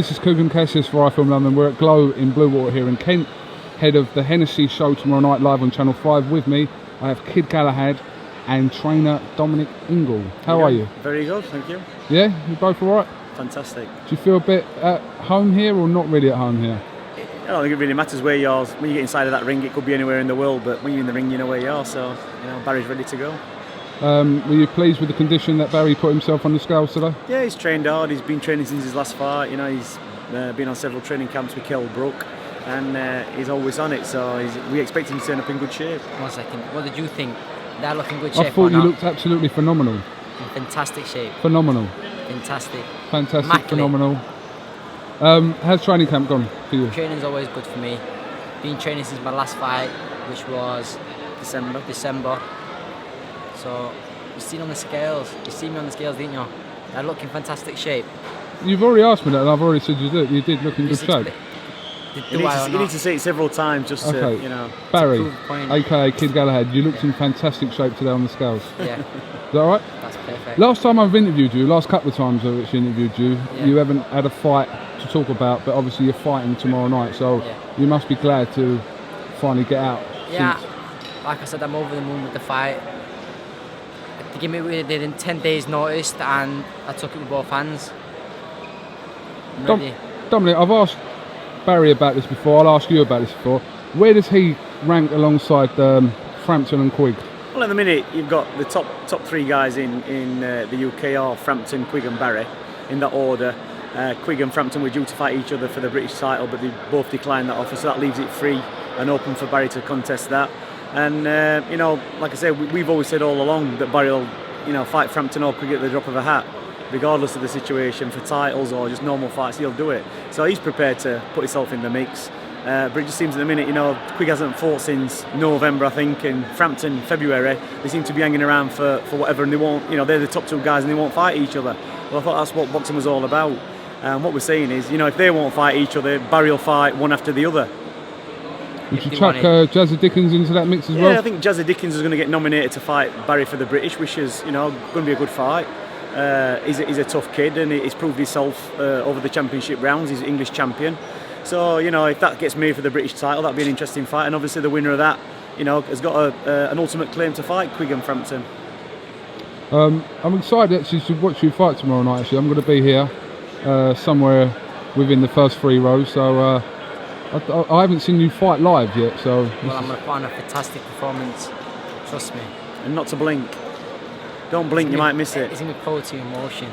this is KUGAN CASSIUS for iFILM London. We're at Glow in Bluewater here in Kent, head of the Hennessy show tomorrow night live on Channel 5. With me, I have Kid Galahad and trainer Dominic Ingle. How are you? Very good, thank you. Yeah, you both all right? Fantastic. Do you feel a bit at home here or not really at home here? I don't think it really matters where you are. When you get inside of that ring, it could be anywhere in the world, but when you're in the ring, you know where you are. So, Barry's ready to go. Were you pleased with the condition that Barry put himself on the scales today? Yeah, he's trained hard. He's been training since his last fight. He's been on several training camps with Kell Brook, and he's always on it. So we expect him to turn up in good shape. 1 second. What did you think? Did I look in good shape? I thought you looked absolutely phenomenal. In fantastic shape. Phenomenal. Fantastic. Fantastic. Immaculate. Phenomenal. How's training camp gone for you? Training's always good for me. Been training since my last fight, which was December. So you've seen on the scales. You see me on the scales, didn't you? I look in fantastic shape. You've already asked me that, and I've already said you did look in good shape. You need to see it several times just okay. to, Barry, aka Kid Galahad, you looked in fantastic shape today on the scales. Yeah. Is that all right? That's perfect. Last time I've interviewed you, last couple of times I've actually interviewed you, yeah. You haven't had a fight to talk about, but obviously you're fighting tomorrow night, so you must be glad to finally get out. Yeah, like I said, I'm over the moon with the fight. They gave me within 10 days notice, and I took it with both hands. I'm ready. Dominic, I've asked Barry about this before, I'll ask you about this before. Where does he rank alongside Frampton and Quigg? Well, at the minute, you've got the top three guys in the UK are Frampton, Quigg and Barry, in that order. Quigg and Frampton were due to fight each other for the British title, but they both declined that offer, so that leaves it free and open for Barry to contest that. And, like I said, we've always said all along that Barry will, fight Frampton or Quigg at the drop of a hat, regardless of the situation, for titles or just normal fights, he'll do it. So he's prepared to put himself in the mix. But it just seems at the minute, Quigg hasn't fought since November, I think, and Frampton, February. They seem to be hanging around for whatever, and they won't, they're the top two guys and they won't fight each other. Well, I thought that's what boxing was all about. What we're saying is, if they won't fight each other, Barry will fight one after the other. Would you chuck Jazzy Dickens into that mix as well? Yeah, I think Jazzy Dickens is going to get nominated to fight Barry for the British, which is, going to be a good fight. He's a tough kid, and he's proved himself over the championship rounds. He's English champion. So, if that gets made for the British title, that'd be an interesting fight. And obviously the winner of that, has got an ultimate claim to fight Quigg and Frampton. I'm excited actually to watch you fight tomorrow night. Actually, I'm going to be here somewhere within the first 3 rows. So I haven't seen you fight live yet. So well, I'm going to put on a fantastic performance. Trust me. And not to blink. Don't blink, you might miss it. It's going to be pro to emotion.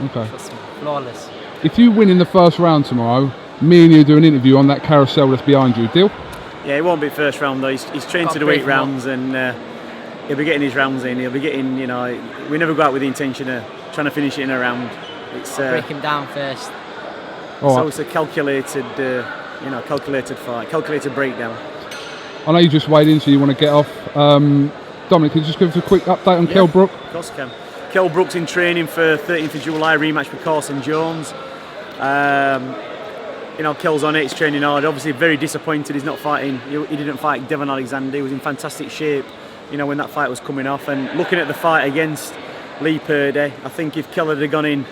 Okay. Trust me. Flawless. If you win in the first round tomorrow, me and you do an interview on that carousel that's behind you. Deal? Yeah, it won't be first round though. He's trained to do 8 rounds, and he'll be getting his rounds in. He'll be getting, we never go out with the intention of trying to finish it in a round. It's break him down first. So it's a calculated, calculated fight, calculated breakdown. I know you just weighed in, so you want to get off. Dominic, could you just give us a quick update on Kell Brook? Of course I can. Kell Brook's in training for 13th of July rematch with Carson Jones. Kell's on it, he's training hard. Obviously very disappointed he's not fighting. He didn't fight Devon Alexander. He was in fantastic shape, when that fight was coming off. And looking at the fight against Lee Purdy, I think if Kell had gone in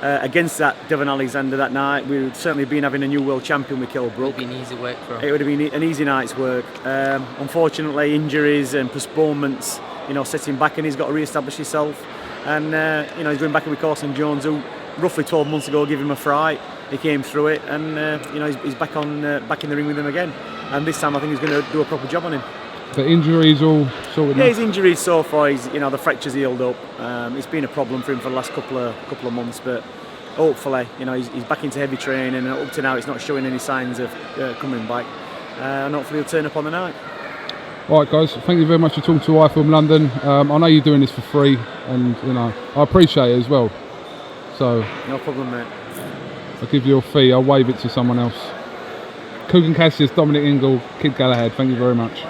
against that Devon Alexander that night, we would certainly have been having a new world champion with Kell Brook. It would have been easy work for him. It would have been an easy night's work. Unfortunately, injuries and postponements, set him back, and he's got to re-establish himself. And he's going back with Carson Jones, who roughly 12 months ago gave him a fright. He came through it, and he's back in the ring with him again. And this time, I think he's going to do a proper job on him. The injuries all sorted. Yeah, his injuries so far, the fracture's healed up. It's been a problem for him for the last couple of months, but hopefully, he's back into heavy training, and up to now, it's not showing any signs of coming back. And hopefully, he'll turn up on the night. All right, guys. Thank you very much for talking to iFILM London. I know you're doing this for free, and I appreciate it as well. So no problem, mate. I'll give you a fee. I'll waive it to someone else. KUGAN CASSIUS, Dominic Ingle, Kid Galahad. Thank you very much.